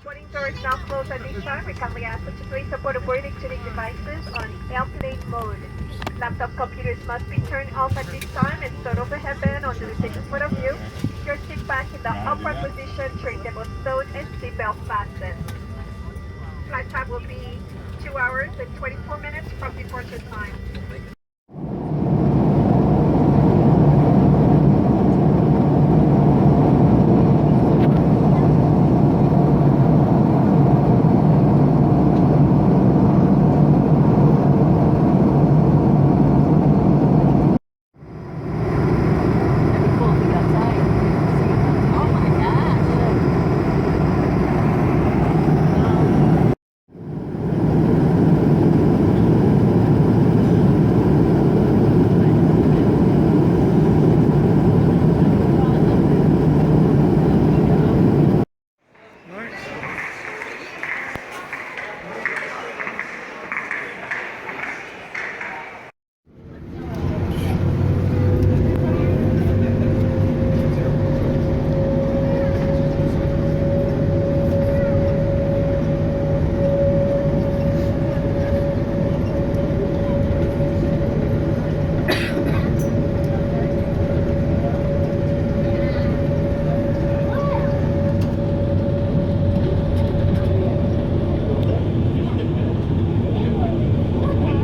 All boarding doors now closed at this time. We kindly ask that you please support boarding tuning devices on airplane mode. Laptop computers must be turned off at this time and stored over headband under the safest point of view. Your seat back in the upright position, tray table stowed, and seatbelt fastened. Flight time will be 2 hours and 24 minutes from departure time.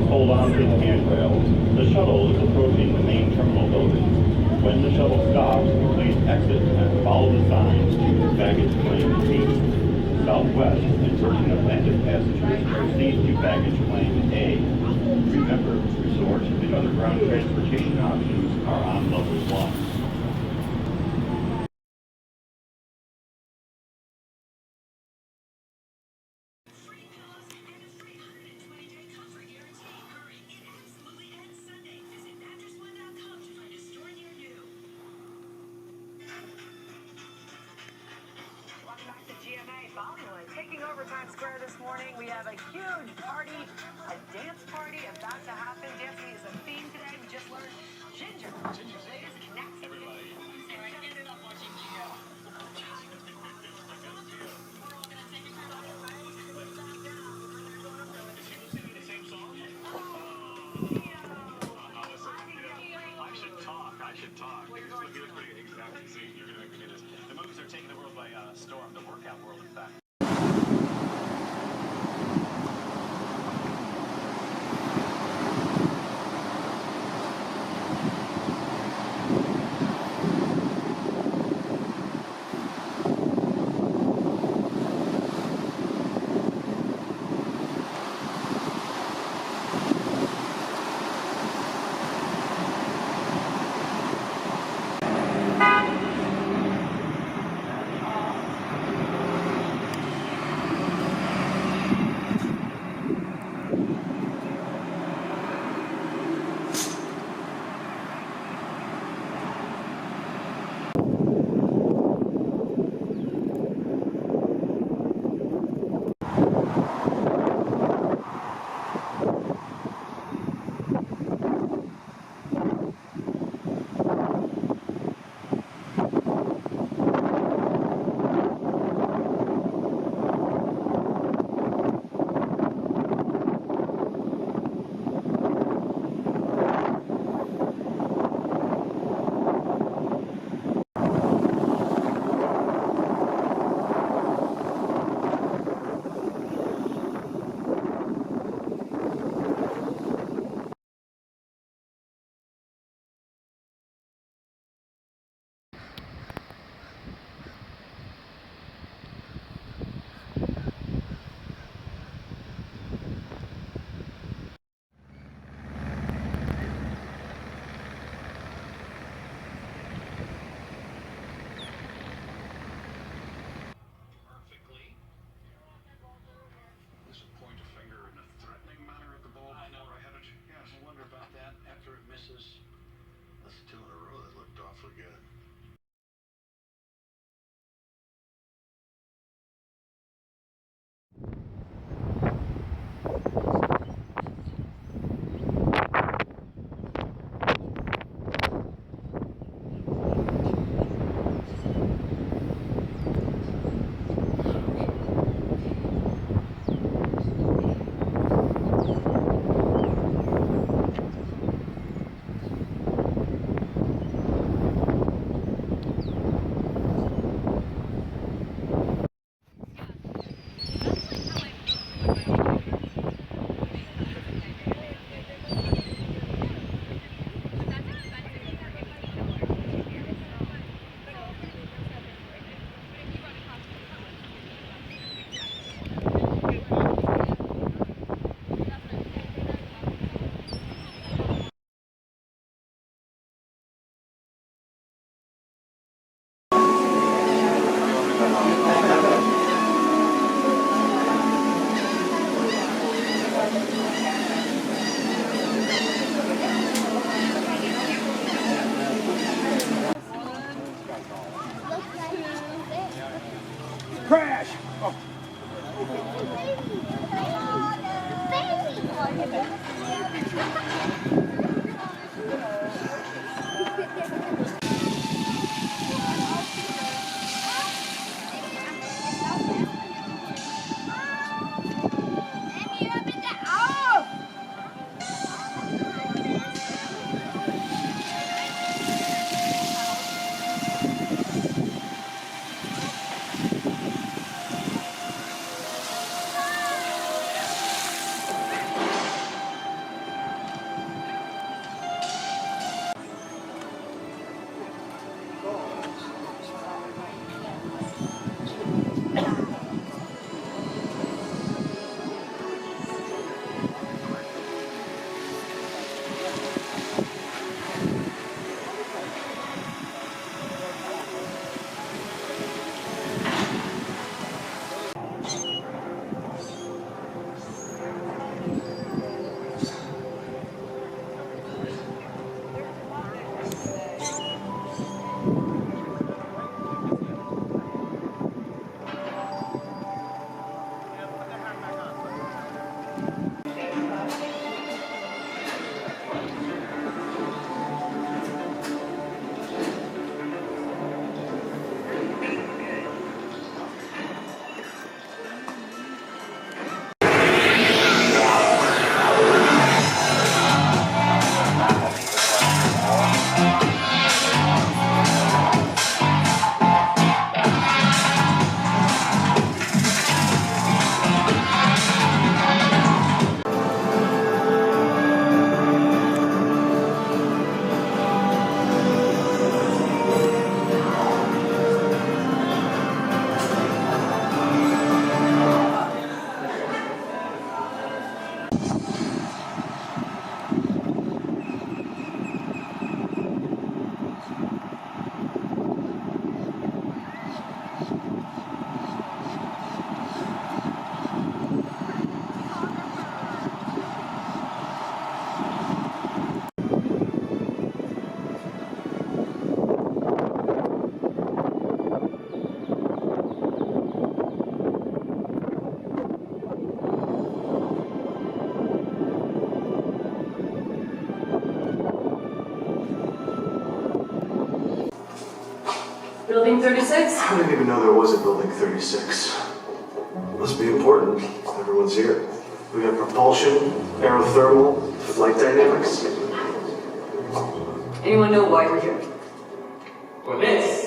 Hold on to the handrails. The shuttle is approaching the main terminal building. When the shuttle stops, please exit and follow the signs to baggage claim B. Southwest and Virgin Atlantic passengers proceed to baggage claim A. Remember, resort and other ground transportation options are on level 1. Taking over Times Square this morning, we have a huge party, a dance party about to happen. Dancing is a theme today. We just learned Ginger. Ginger's latest connects everybody. Ended up watching Geo. I should talk. He looks pretty exactly. See, you're going to make me do this. The movies are taking the world by storm. The workout world, in fact. Building 36? I didn't even know there was a Building 36. Must be important. Everyone's here. We got propulsion, aerothermal, flight dynamics. Anyone know why we're here? Or this?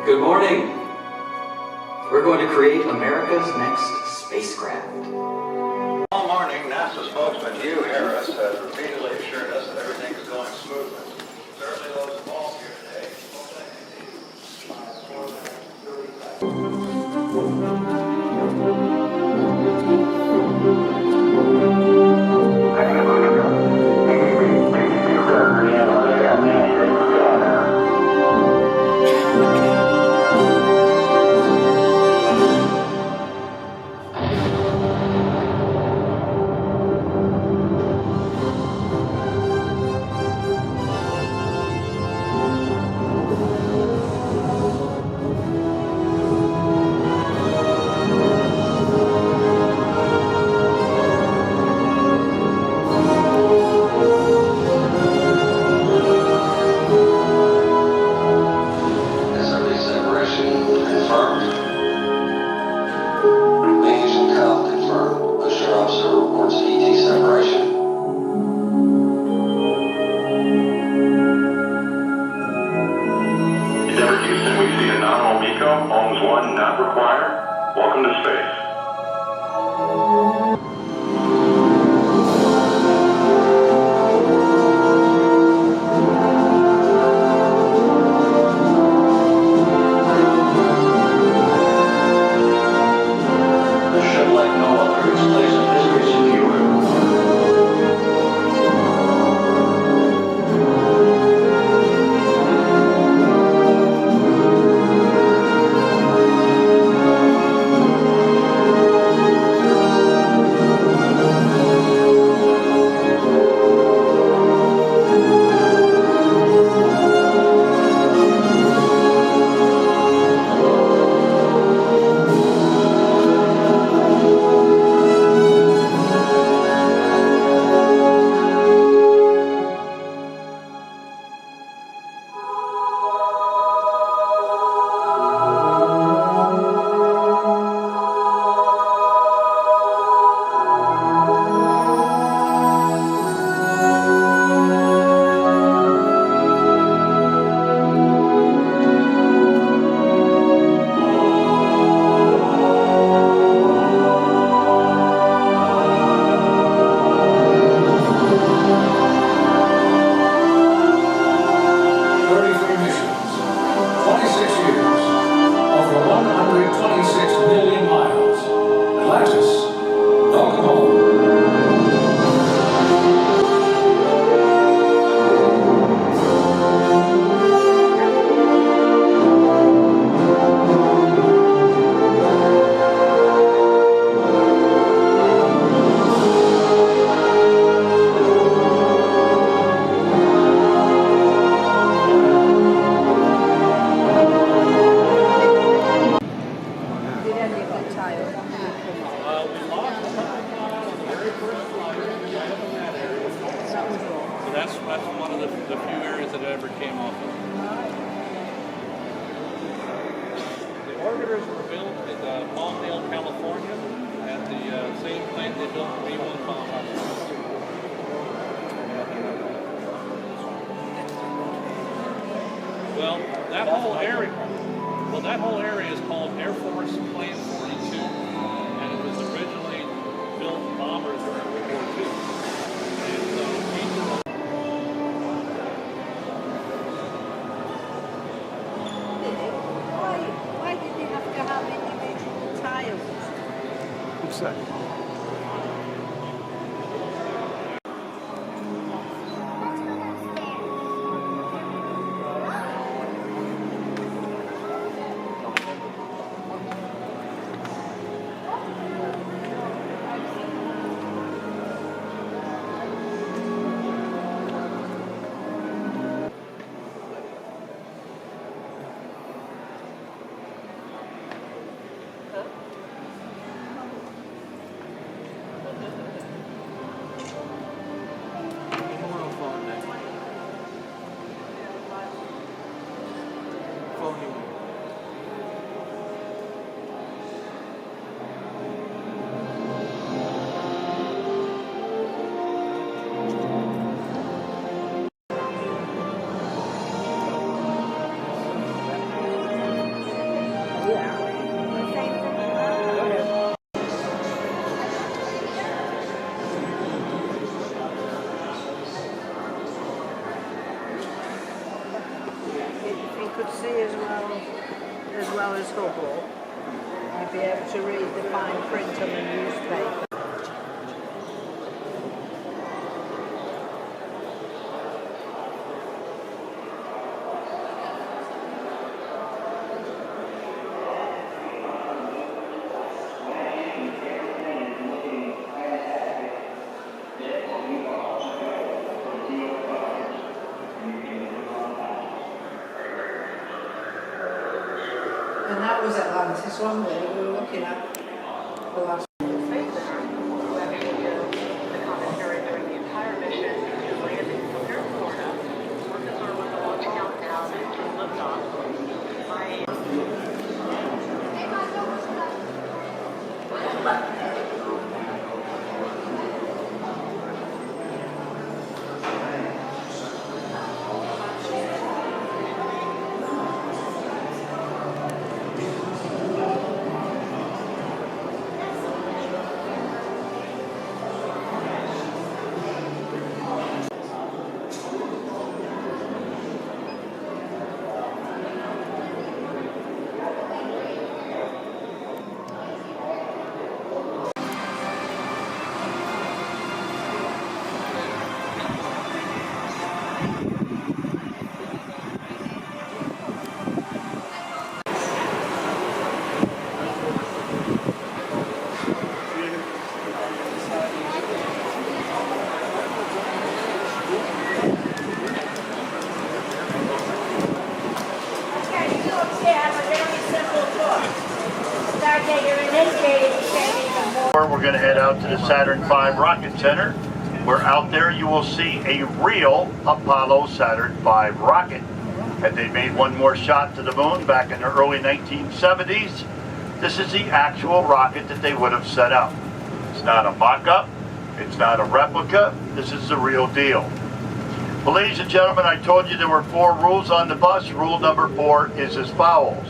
Good morning. We're going to create America's next spacecraft. All morning, NASA spokesman Hugh Harris has repeatedly assured us that everything is going smoothly. Certainly those involved here today. Homes 1 not required. Welcome to space. A ship like no other is placed in history secure. That's one of the few areas that it ever came off of. The orbiters were built in Palmdale, California, at the same plant they built the B-1 bomb on. Well, that whole area is called Air Force Plant 42, and it was originally built bombers during World War II. Why did they have to have individual tiles? Exactly. Mars Hubble, you'd be able to read the fine print on the newspaper. And that was Atlantis, wasn't it? We were looking at the last. We're going to head out to the Saturn V Rocket Center, where out there you will see a real Apollo Saturn V rocket. And they made one more shot to the moon back in the early 1970s. This is the actual rocket that they would have set up. It's not a mock-up. It's not a replica. This is the real deal. Well, ladies and gentlemen, I told you there were 4 rules on the bus. Rule number 4 is as follows.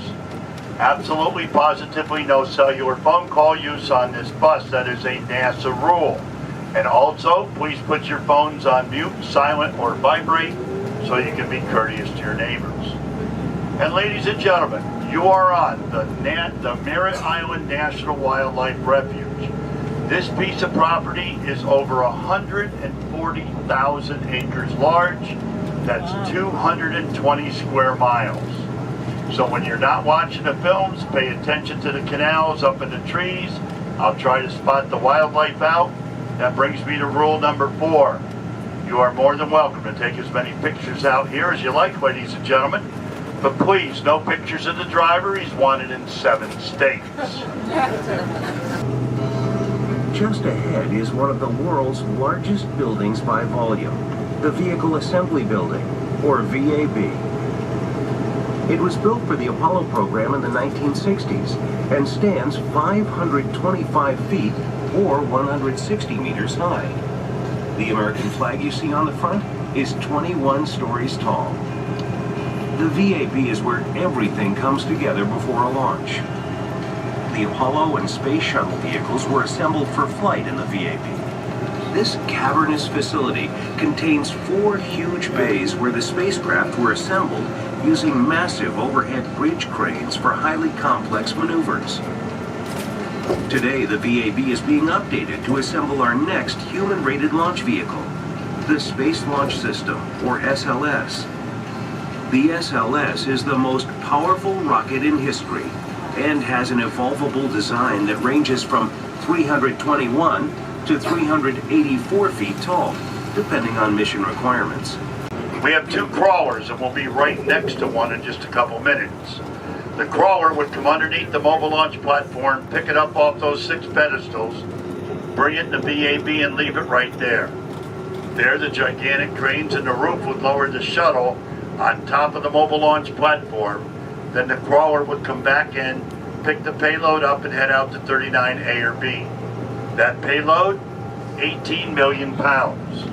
Absolutely, positively no cellular phone call use on this bus. That is a NASA rule. And also, please put your phones on mute, silent, or vibrate so you can be courteous to your neighbors. And ladies and gentlemen, you are on the Merritt Island National Wildlife Refuge. This piece of property is over 140,000 acres large. That's 220 square miles. So when you're not watching the films, pay attention to the canals up in the trees. I'll try to spot the wildlife out. That brings me to rule number 4. You are more than welcome to take as many pictures out here as you like, ladies and gentlemen. But please, no pictures of the driver. He's wanted in 7 states. Just ahead is one of the world's largest buildings by volume, the Vehicle Assembly Building, or VAB. It was built for the Apollo program in the 1960s and stands 525 feet or 160 meters high. The American flag you see on the front is 21 stories tall. The VAB is where everything comes together before a launch. The Apollo and Space Shuttle vehicles were assembled for flight in the VAB. This cavernous facility contains 4 huge bays where the spacecraft were assembled using massive overhead bridge cranes for highly complex maneuvers. Today, the VAB is being updated to assemble our next human-rated launch vehicle, the Space Launch System, or SLS. The SLS is the most powerful rocket in history and has an evolvable design that ranges from 321 to 384 feet tall, depending on mission requirements. We have 2 crawlers and we'll be right next to one in just a couple minutes. The crawler would come underneath the mobile launch platform, pick it up off those 6 pedestals, bring it in the VAB and leave it right there. There, the gigantic cranes in the roof would lower the shuttle on top of the mobile launch platform. Then the crawler would come back in, pick the payload up and head out to 39A or B. That payload, 18 million pounds.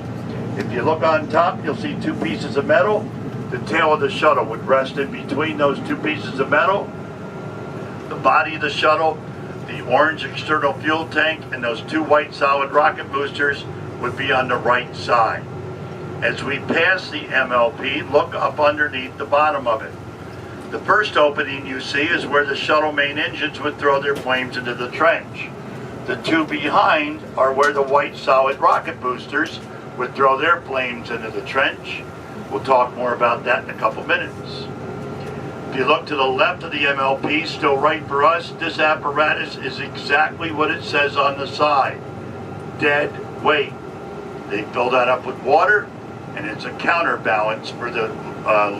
If you look on top, you'll see 2 pieces of metal. The tail of the shuttle would rest in between those 2 pieces of metal. The body of the shuttle, the orange external fuel tank, and those 2 white solid rocket boosters would be on the right side. As we pass the MLP, look up underneath the bottom of it. The first opening you see is where the shuttle main engines would throw their flames into the trench. The two behind are where the white solid rocket boosters would throw their flames into the trench. We'll talk more about that in a couple minutes. If you look to the left of the MLP, still right for us, this apparatus is exactly what it says on the side. Dead weight. They fill that up with water, and it's a counterbalance for the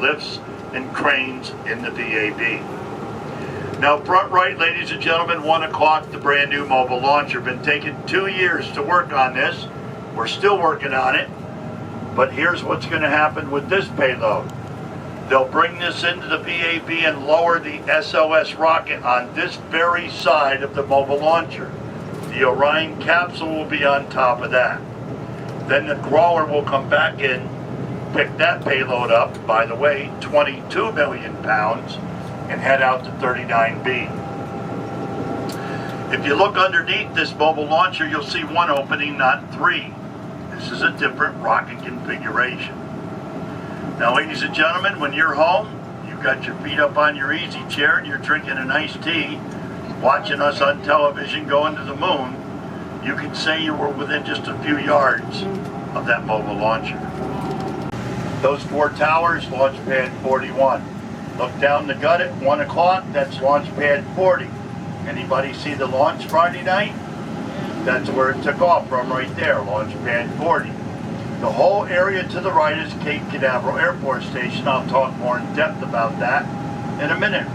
lifts and cranes in the VAB. Now, front right, ladies and gentlemen, 1 o'clock, the brand new mobile launcher. Been taking 2 years to work on this. We're still working on it, but here's what's going to happen with this payload. They'll bring this into the VAB and lower the SOS rocket on this very side of the mobile launcher. The Orion capsule will be on top of that. Then the crawler will come back in, pick that payload up, by the way, 22 million pounds, and head out to 39B. If you look underneath this mobile launcher, you'll see one opening, not three. This is a different rocket configuration. Now, ladies and gentlemen, when you're home, you've got your feet up on your easy chair and you're drinking an iced tea, watching us on television going to the moon, you can say you were within just a few yards of that mobile launcher. Those 4 towers, launch pad 41. Look down the gut at 1 o'clock, that's launch pad 40. Anybody see the launch Friday night? That's where it took off from right there, launch pad 40. The whole area to the right is Cape Canaveral Air Force Station. I'll talk more in depth about that in a minute.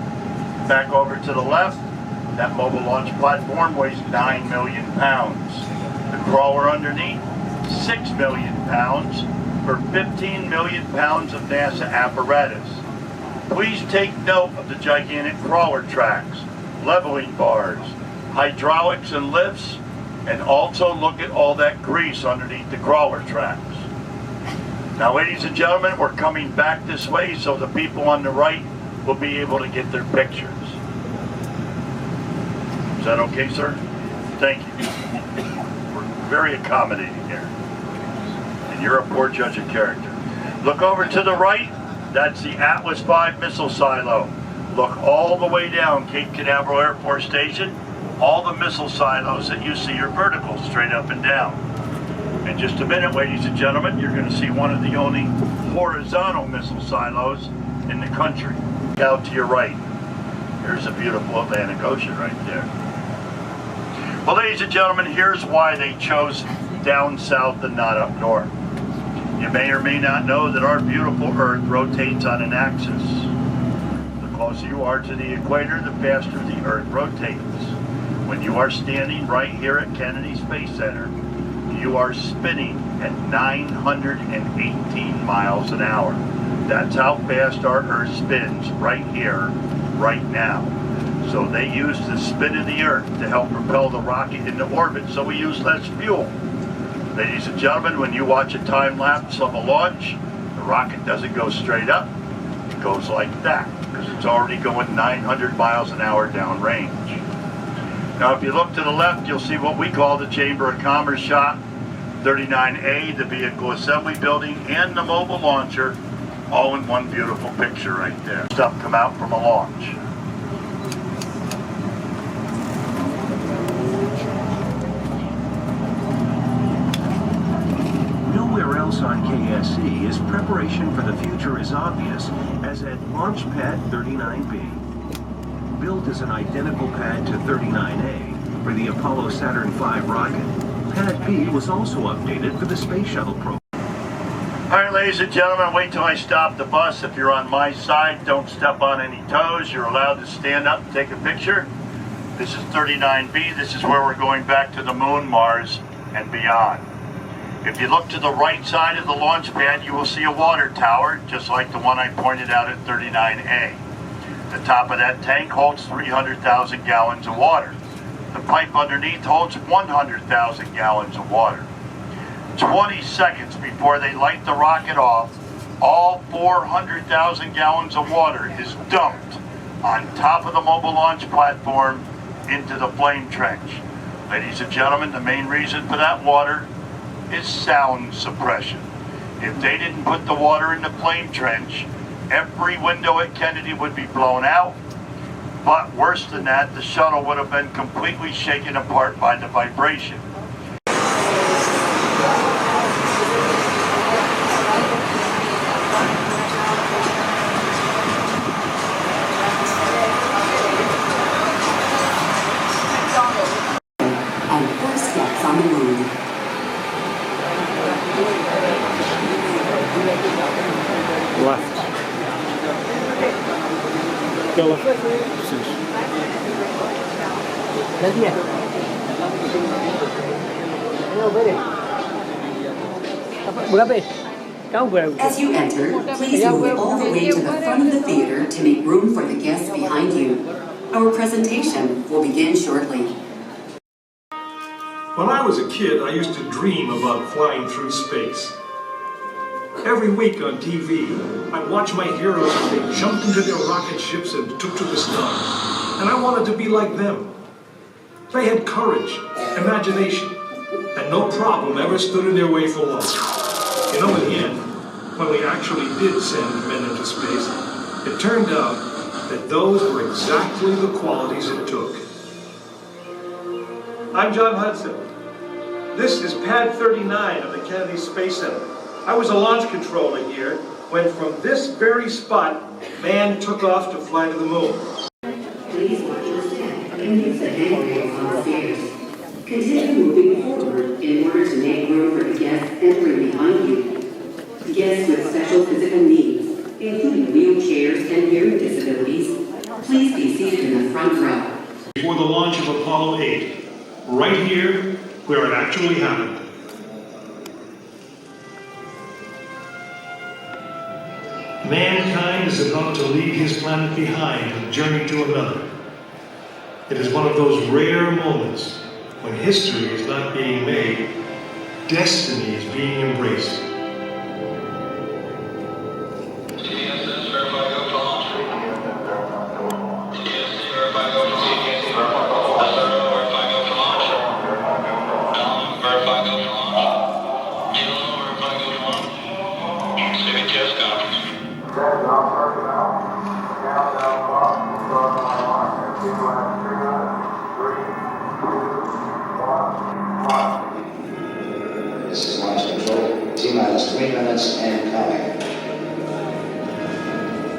Back over to the left, that mobile launch platform weighs 9 million pounds. The crawler underneath, 6 million pounds for 15 million pounds of NASA apparatus. Please take note of the gigantic crawler tracks, leveling bars, hydraulics and lifts, and also look at all that grease underneath the crawler tracks. Now, ladies and gentlemen, we're coming back this way so the people on the right will be able to get their pictures. Is that okay, sir? Thank you. We're very accommodating here. And you're a poor judge of character. Look over to the right. That's the Atlas V missile silo. Look all the way down Cape Canaveral Air Force Station. All the missile silos that you see are vertical, straight up and down. In just a minute, ladies and gentlemen, you're going to see one of the only horizontal missile silos in the country. Out to your right. There's a beautiful Atlantic Ocean right there. Well, ladies and gentlemen, here's why they chose down south and not up north. You may or may not know that our beautiful Earth rotates on an axis. The closer you are to the equator, the faster the Earth rotates. When you are standing right here at Kennedy Space Center, you are spinning at 918 miles an hour. That's how fast our Earth spins right here, right now. So they use the spin of the Earth to help propel the rocket into orbit, so we use less fuel. Ladies and gentlemen, when you watch a time lapse of a launch, the rocket doesn't go straight up. It goes like that, because it's already going 900 miles an hour downrange. Now, if you look to the left, you'll see what we call the Chamber of Commerce shop, 39A, the vehicle assembly building, and the mobile launcher, all in one beautiful picture right there. Stuff come out from a launch. Nowhere else on KSC is preparation for the future as obvious as at Launch Pad 39B. Built as an identical pad to 39A for the Apollo Saturn V rocket, Pad B was also updated for the Space Shuttle program. All right, ladies and gentlemen, wait till I stop the bus. If you're on my side, don't step on any toes. You're allowed to stand up and take a picture. This is 39B. This is where we're going back to the moon, Mars, and beyond. If you look to the right side of the launch pad, you will see a water tower, just like the one I pointed out at 39A. The top of that tank holds 300,000 gallons of water. The pipe underneath holds 100,000 gallons of water. 20 seconds before they light the rocket off, all 400,000 gallons of water is dumped on top of the mobile launch platform into the flame trench. Ladies and gentlemen, the main reason for that water is sound suppression. If they didn't put the water in the flame trench, every window at Kennedy would be blown out. But worse than that, the shuttle would have been completely shaken apart by the vibration. And first steps on the moon. Left. Go left. As you enter, please move all the way to the front of the theater to make room for the guests behind you. Our presentation will begin shortly. When I was a kid, I used to dream about flying through space. Every week on TV, I'd watch my heroes as they jumped into their rocket ships and took to the stars. And I wanted to be like them. They had courage, imagination, and no problem ever stood in their way for long. You know, in the end, when we actually did send men into space, it turned out that those were exactly the qualities it took. I'm John Hudson. This is Pad 39 of the Kennedy Space Center. I was a launch controller here when from this very spot, man took off to fly to the moon. Please watch your step and use the handrails on the stairs. Continue moving forward in order to make room for the guests entering behind you. Guests with special physical needs, including wheelchairs and hearing disabilities, please be seated in the front row. Before the launch of Apollo 8, right here where it actually happened. Mankind is about to leave his planet behind and journey to another. It is one of those rare moments when history is not being made, destiny is being embraced. This is launch control. T-minus 3 minutes and counting.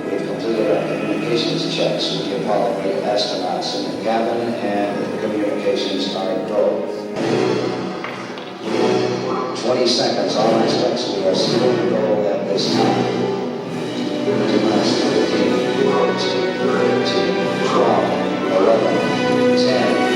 We've completed our communications checks with the Apollo 8 astronauts in the cabin, and the communications are go. 20 seconds, all aspects. We are still to go at this time. T-minus 15, 14, 13, 12, 11, 10,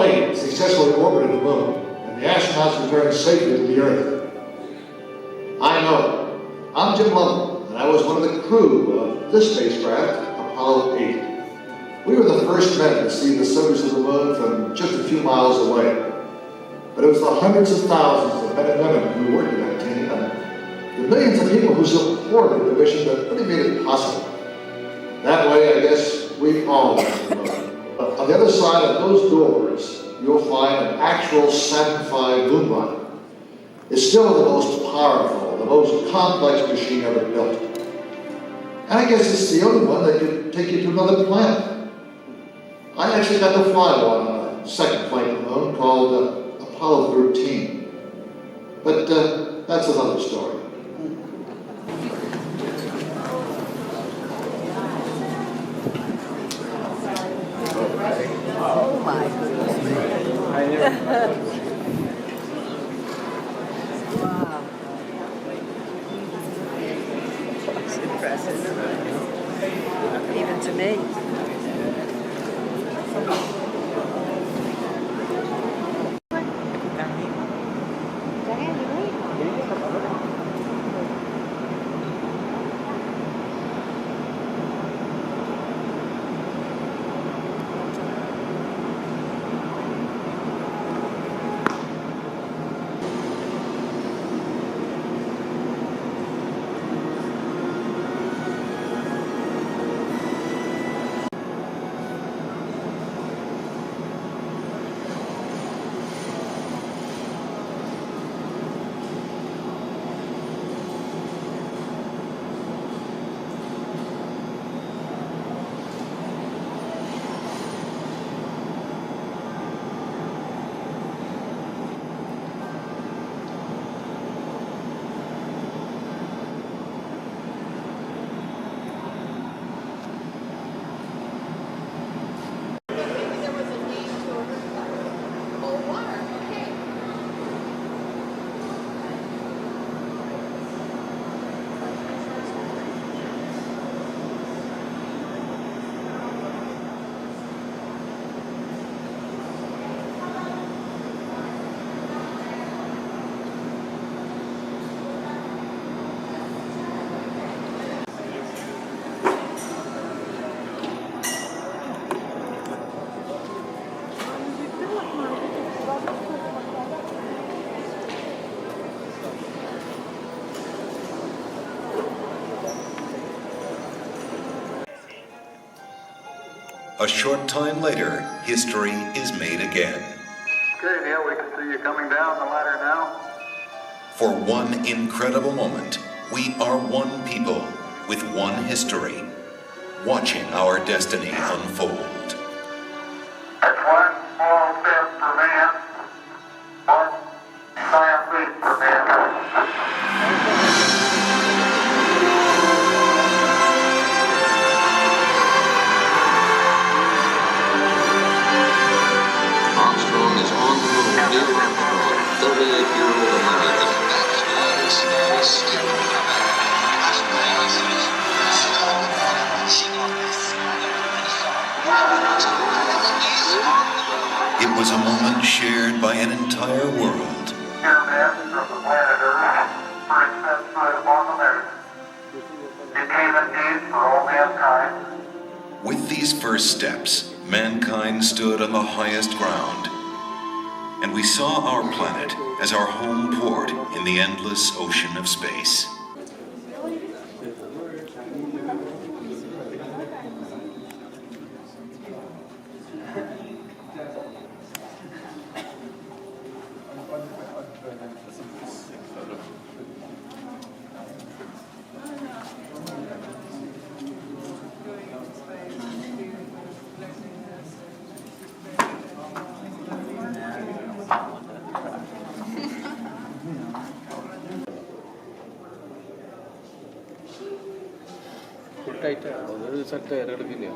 8 successfully orbited the moon, and the astronauts returned safely to the Earth. I know Jim Lovell, and I was one of the crew of this spacecraft, Apollo 8. We were the first men to see the surface of the moon from just a few miles away. But it was the hundreds of thousands of men and women who worked in that team, and the millions of people who supported the mission that really made it possible. That way, I guess, we all went to the moon. But on the other side of those doors, you'll find an actual Saturn V moon rocket. It's still the most powerful, the most complex machine ever built. And I guess it's the only one that could take you to another planet. I actually got to fly one on a second flight to the moon called Apollo 13. But that's another story. Oh my goodness. Wow. That's impressive. Even to me. A short time later, history is made again. Okay, Neil, we can see you coming down the ladder now. For one incredible moment, we are one people with one history, watching our destiny unfold. That's one small step for man, one giant leap for mankind. Armstrong is on the moon. Neil Armstrong, 38-year-old American. It was a moment shared by an entire world. Here men from the planet Earth first set foot upon the Merritt. It came indeed for all mankind. With these first steps, mankind stood on the highest ground, and we saw our planet as our home port in the endless ocean of space. Set എടുക്കില്ല.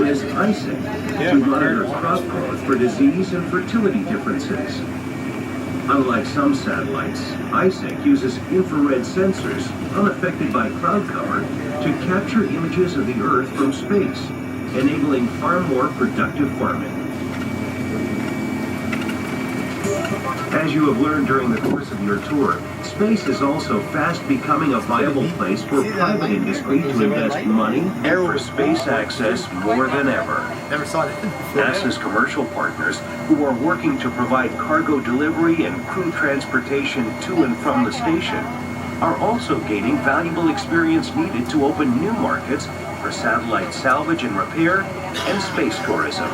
Is Isaac to monitor crop growth for disease and fertility differences. Unlike some satellites, Isaac uses infrared sensors unaffected by cloud cover to capture images of the Earth from space, enabling far more productive farming. As you have learned during the course of your tour, space is also fast becoming a viable place for private industry to invest money and for space access more than ever. Never saw that. NASA's commercial partners, who are working to provide cargo delivery and crew transportation to and from the station, are also gaining valuable experience needed to open new markets for satellite salvage and repair and space tourism.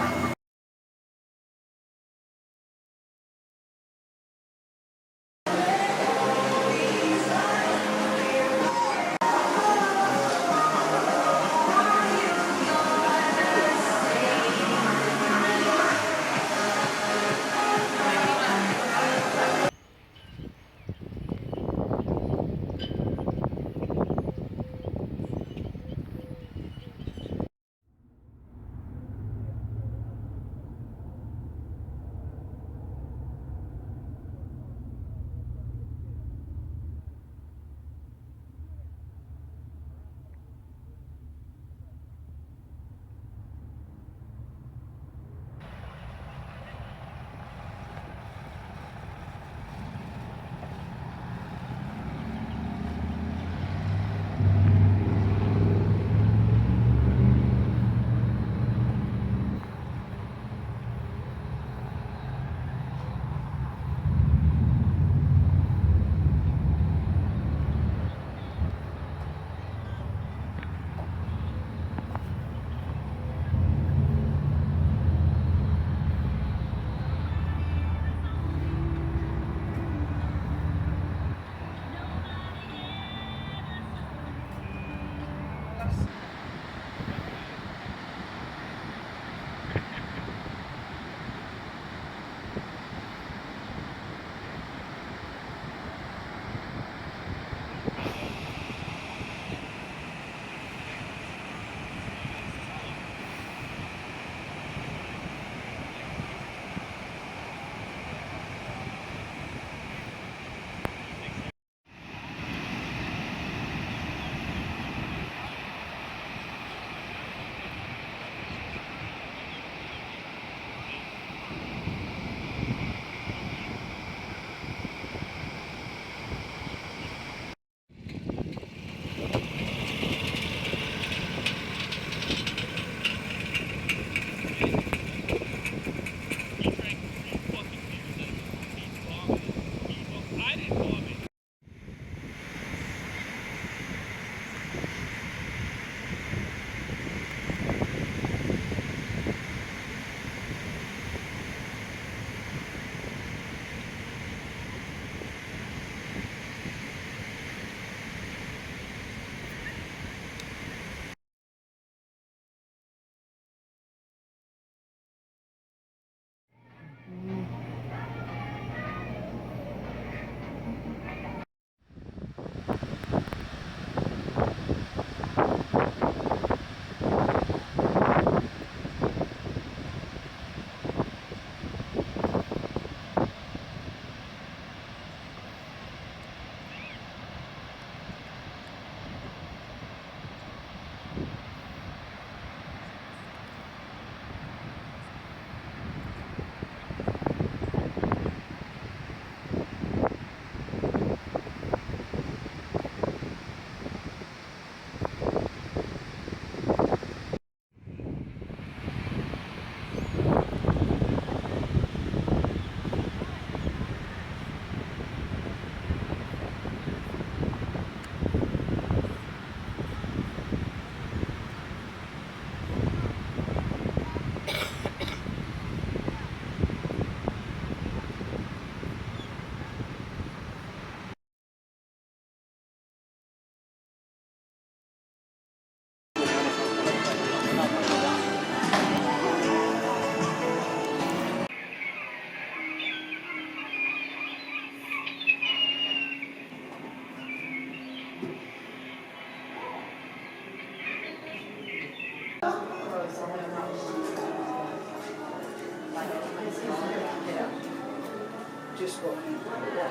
just what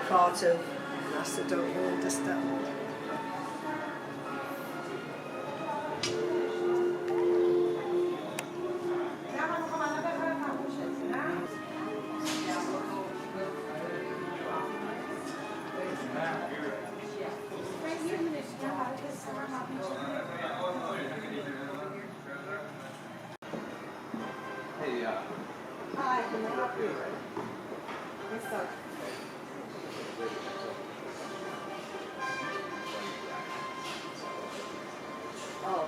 part of NASA don't you understand? Hey, Hi, can I help you? Yes, sir. Oh.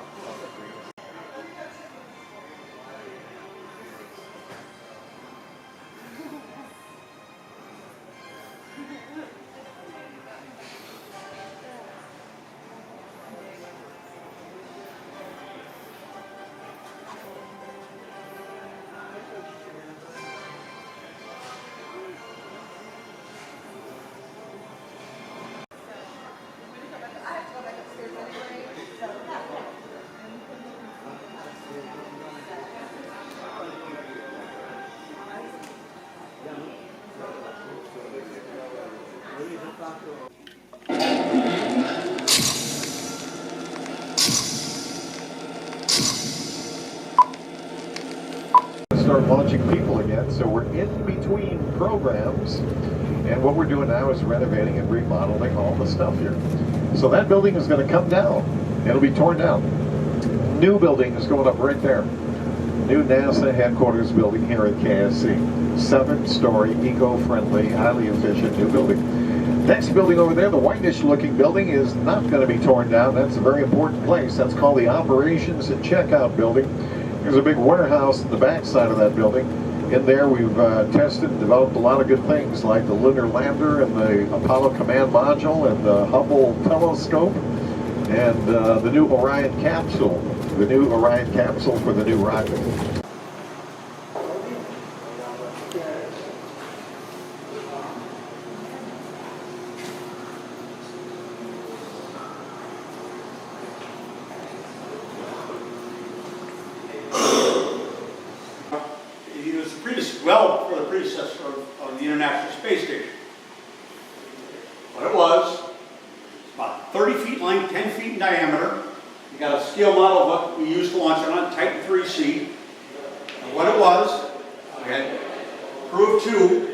Start launching people again, so we're in between programs, and what we're doing now is renovating and remodeling all the stuff here. So that building is going to come down. It'll be torn down. New building is going up right there. New NASA headquarters building here at KSC. 7-story, eco-friendly, highly efficient new building. Next building over there, the whitish-looking building, is not going to be torn down. That's a very important place. That's called the Operations and Checkout Building. There's a big warehouse in the back side of that building. In there we've tested and developed a lot of good things like the lunar lander and the Apollo command module and the Hubble telescope and the new Orion capsule. The new Orion capsule for the new rocket. He was well for the predecessor of the International Space Station. What it was about 30 feet in length, 10 feet in diameter. You got a scale model of what we used to launch it on, Titan 3C. And what it was, we had crew of 2.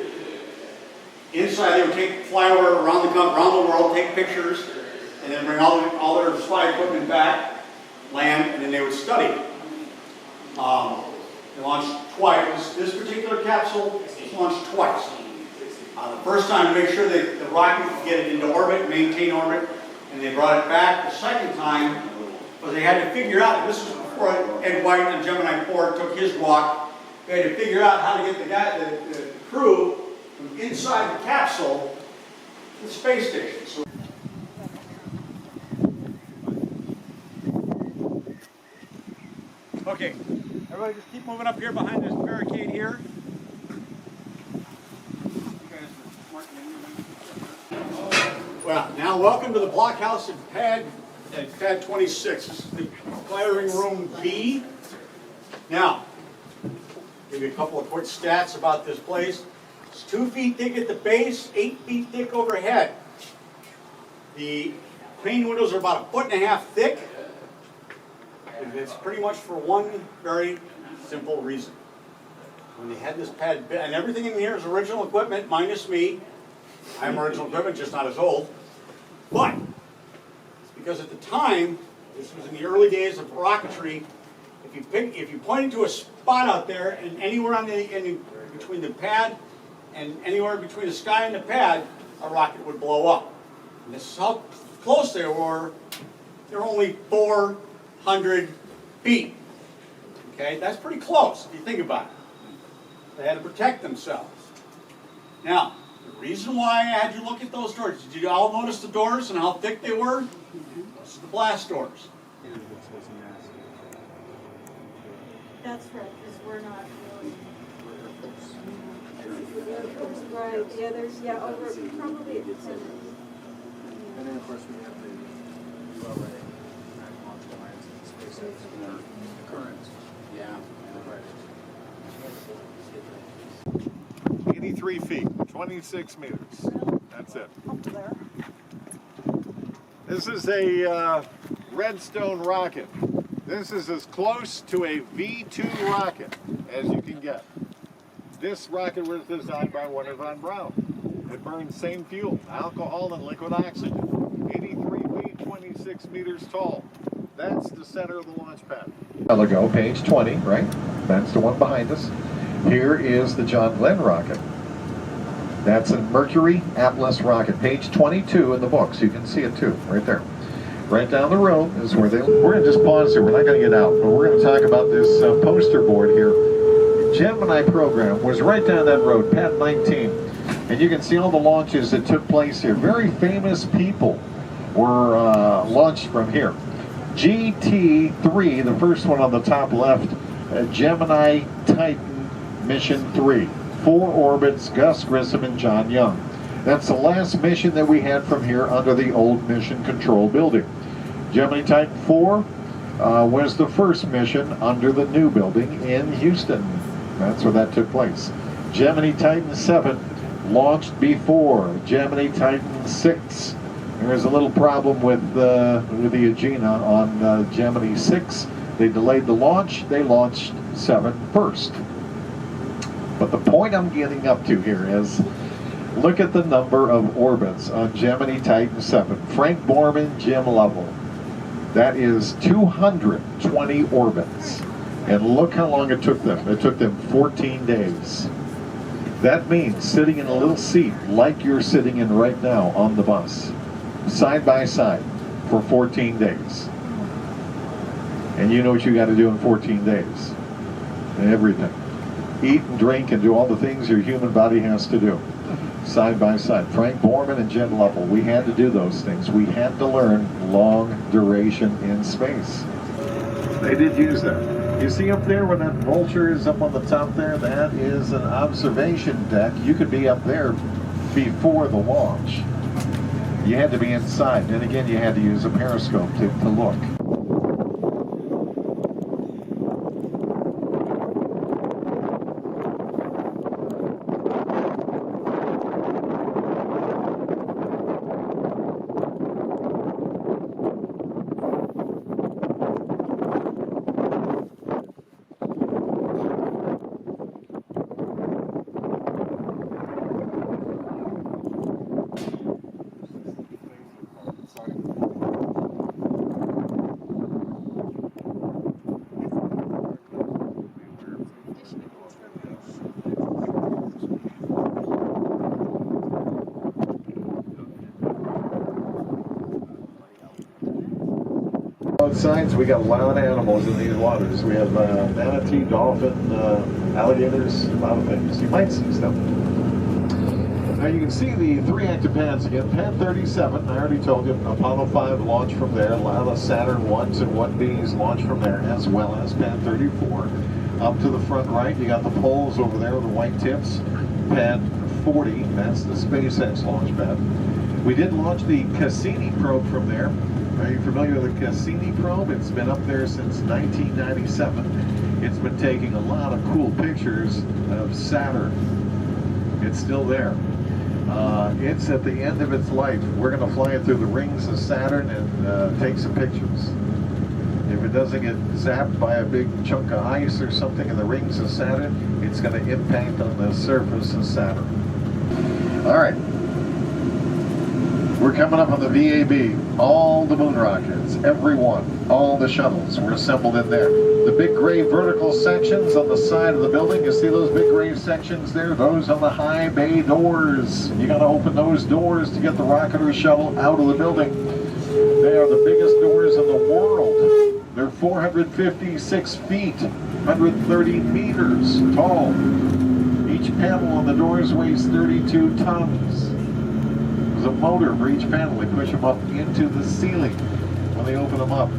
Inside, they would fly over around the world, take pictures, and then bring all their spy equipment back, land, and then they would study it. They launched twice. This particular capsule was launched twice. The first time to make sure that the rocket could get it into orbit, maintain orbit, and they brought it back. The second time was they had to figure out, and this was before Ed White on Gemini Program took his walk, they had to figure out how to get the crew from inside the capsule to the space station. So okay, everybody just keep moving up here behind this barricade here. Well, now welcome to the blockhouse at pad 26. This is the firing room B. Now, give you a couple of quick stats about this place. It's 2 feet thick at the base, 8 feet thick overhead. The crane windows are about 1.5 feet thick. And it's pretty much for one very simple reason. When they had this pad, and everything in here is original equipment, minus me. I'm original equipment, just not as old. But it's because at the time, this was in the early days of rocketry. If you pointed to a spot out there, and anywhere between the pad and anywhere between the sky and the pad, a rocket would blow up. And this is how close they were. They're only 400 feet. Okay, that's pretty close if you think about it. They had to protect themselves. Now, the reason why I had you look at those doors, did you all notice the doors and how thick they were? This is the blast doors. That's right, because we're not really. Right, yeah, there's, yeah, over, probably at the center. And then of course we have the low-ray launch lines and space currents. Yeah. Look at these 83 feet, 26 meters. That's it. This is a Redstone rocket. This is as close to a V2 rocket as you can get. This rocket was designed by Werner von Braun. It burns same fuel, alcohol and liquid oxygen. 83 feet, 26 meters tall. That's the center of the launch pad. I'll go, page 20, right? That's the one behind us. Here is the John Glenn rocket. That's a Mercury Atlas rocket, page 22 in the books. You can see it too, right there. Right down the road is where we're going to just pause here. We're not going to get out, but we're going to talk about this poster board here. Gemini Program was right down that road, pad 19. And you can see all the launches that took place here. Very famous people were launched from here. GT3, the first one on the top left, Gemini Titan Mission 3. 4 orbits, Gus Grissom and John Young. That's the last mission that we had from here under the old Mission Control building. Gemini Titan 4 was the first mission under the new building in Houston. That's where that took place. Gemini Titan 7 launched before Gemini Titan 6. There was a little problem with the Agena on Gemini 6. They delayed the launch. They launched 7 first. But the point I'm getting up to here is, look at the number of orbits on Gemini Titan 7. Frank Borman, Jim Lovell. That is 220 orbits. And look how long it took them. It took them 14 days. That means sitting in a little seat like you're sitting in right now on the bus, side by side, for 14 days. And you know what you got to do in 14 days. Everything. Eat and drink and do all the things your human body has to do. Side by side. Frank Borman and Jim Lovell, we had to do those things. We had to learn long duration in space. They did use that. You see up there where that vulture is up on the top there? That is an observation deck. You could be up there before the launch. You had to be inside. And again, you had to use a periscope to look. Sides, we got a lot of animals in these waters. We have manatee, dolphin, alligators, a lot of things. You might see stuff. Now you can see the 3 active pads again. Pad 37, I already told you, Apollo 5 launched from there. A lot of Saturn 1s and 1Bs launched from there, as well as Pad 34. Up to the front right, you got the poles over there with the white tips. Pad 40, that's the SpaceX launch pad. We did launch the Cassini probe from there. Are you familiar with the Cassini probe? It's been up there since 1997. It's been taking a lot of cool pictures of Saturn. It's still there. It's at the end of its life. We're going to fly it through the rings of Saturn and take some pictures. If it doesn't get zapped by a big chunk of ice or something in the rings of Saturn, it's going to impact on the surface of Saturn. All right. We're coming up on the VAB. All the moon rockets, every one, all the shuttles were assembled in there. The big gray vertical sections on the side of the building, you see those big gray sections there? Those are the high bay doors. You got to open those doors to get the rocket or shuttle out of the building. They are the biggest doors in the world. They're 456 feet, 130 meters tall. Each panel on the doors weighs 32 tons. There's a motor for each panel. They push them up into the ceiling when they open them up.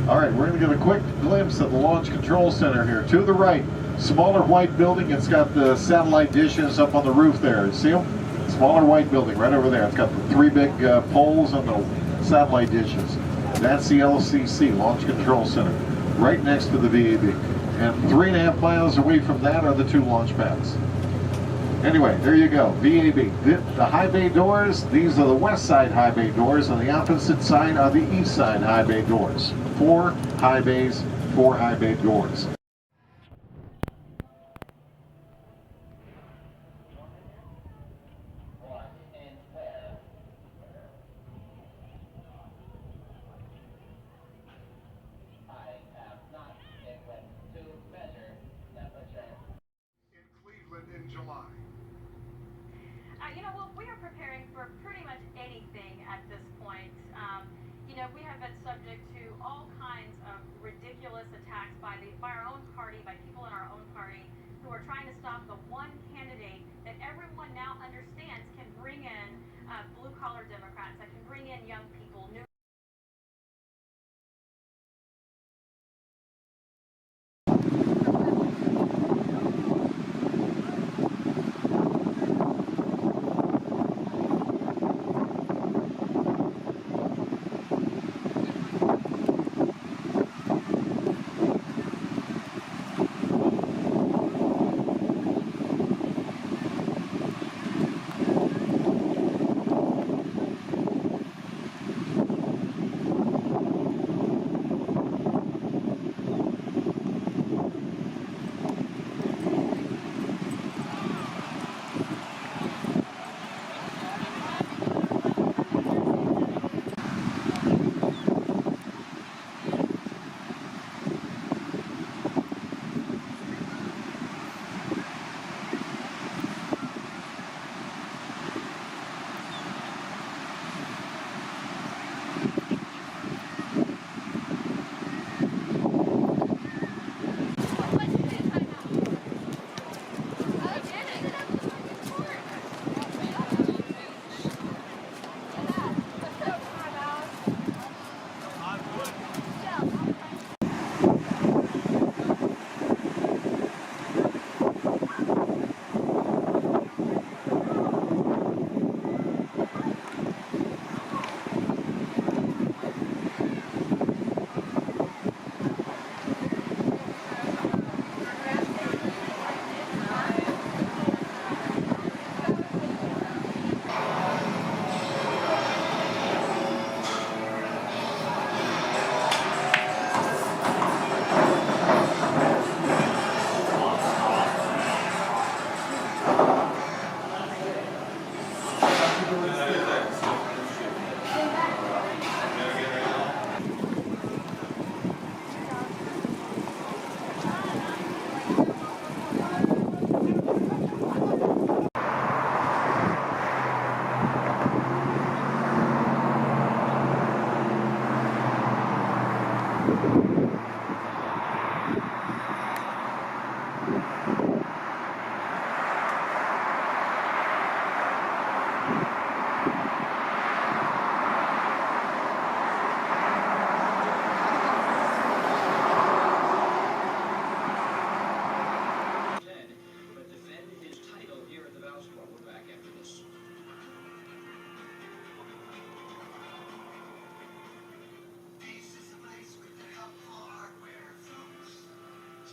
All right, we're going to get a quick glimpse of the Launch Control Center here. To the right, smaller white building. It's got the satellite dishes up on the roof there. See them? Smaller white building right over there. It's got the 3 big poles on the satellite dishes. That's the LCC, Launch Control Center, right next to the VAB. And 3.5 miles away from that are the 2 launch pads. Anyway, there you go, VAB. The high bay doors, these are the west side high bay doors. On the opposite side are the east side high bay doors. 4 high bays, 4 high bay doors. In July. You know, well, we are preparing for pretty much anything at this point. You know, we have been subject to all kinds of ridiculous attacks by our own party, by people in our own party who are trying to stop the one candidate that everyone now understands can bring in blue-collar Democrats, that can bring in young people, new.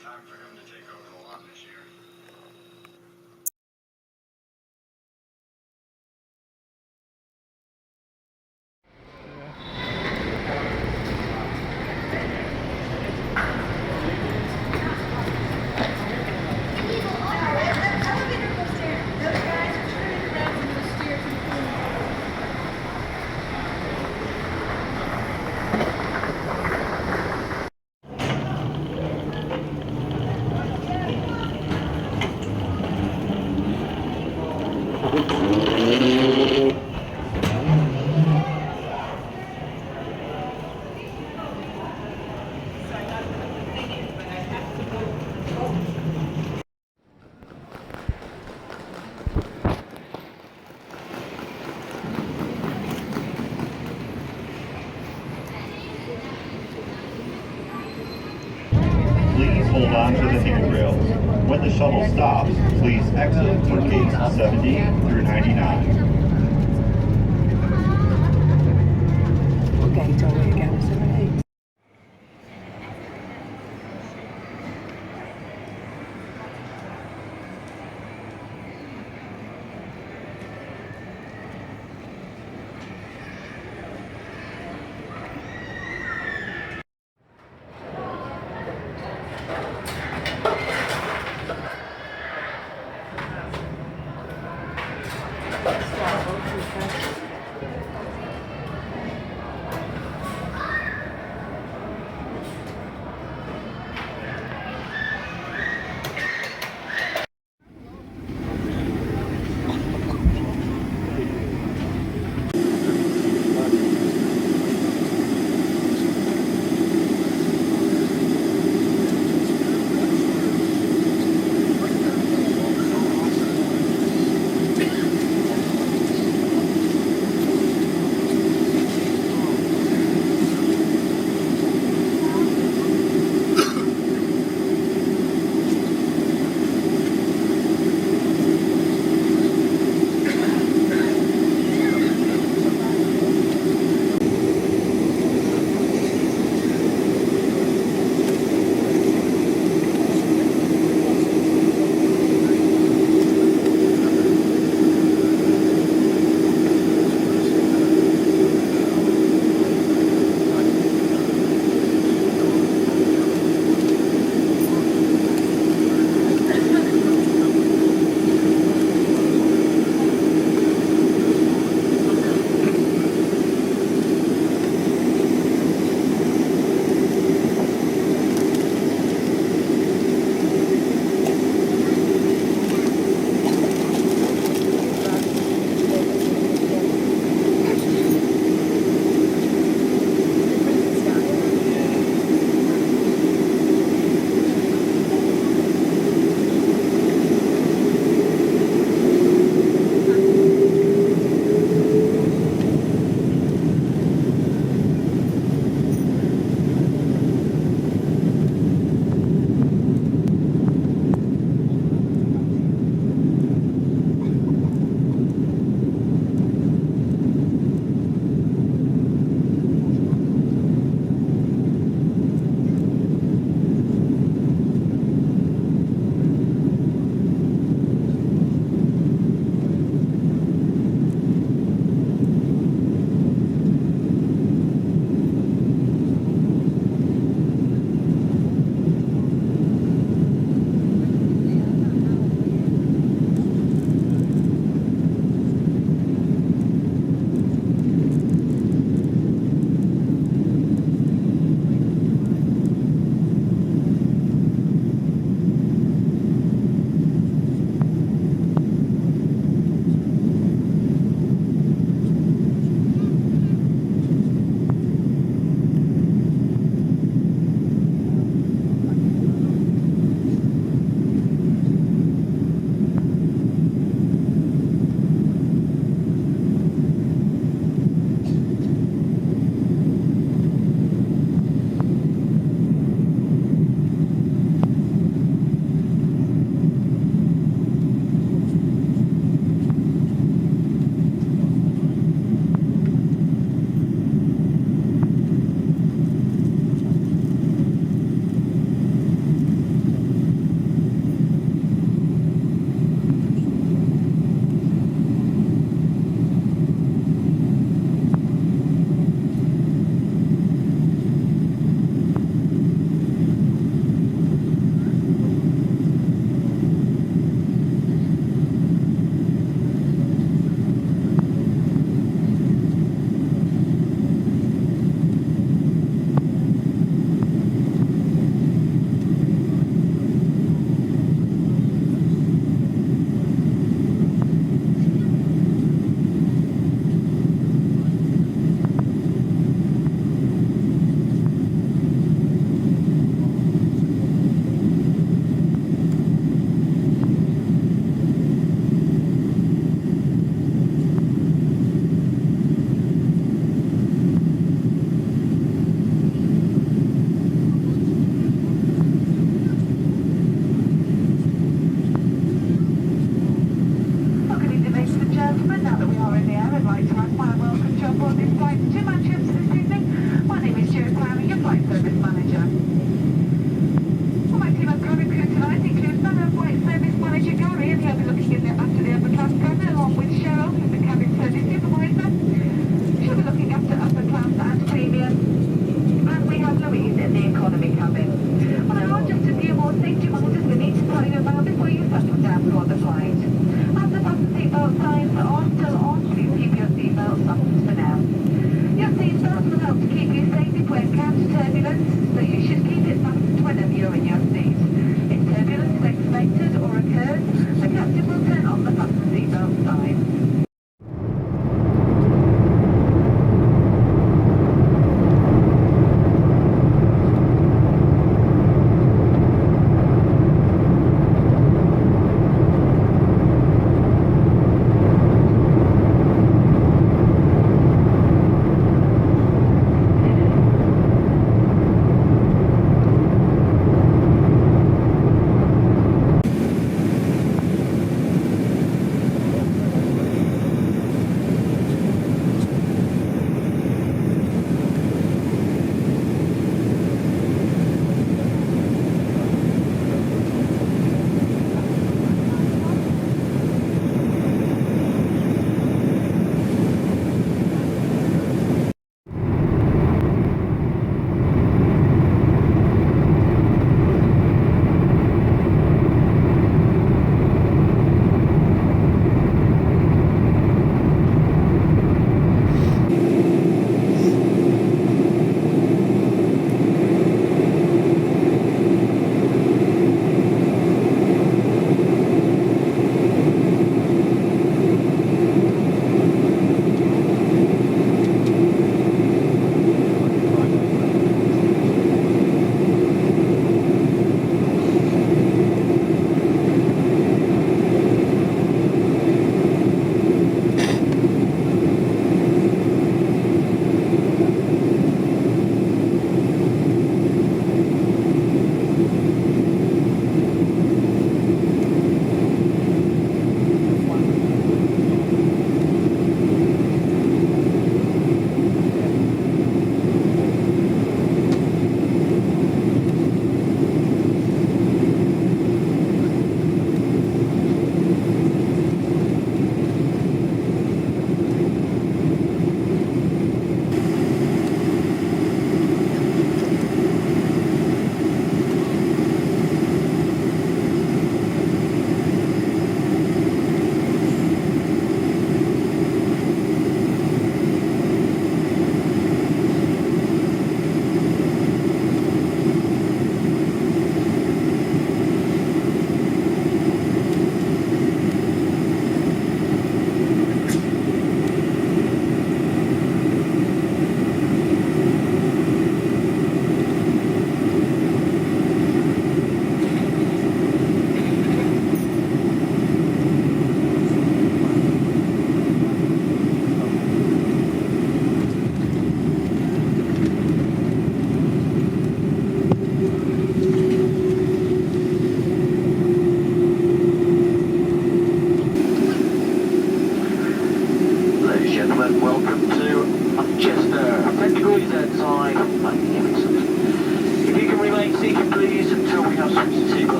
Time for him to take over the lot this year. Please hold on to the handrails. When the shuttle stops, please exit for gates 70 through 99. Okay, so we got to 78.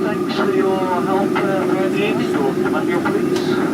Thanks for your help, Refuge. So, come on, your please.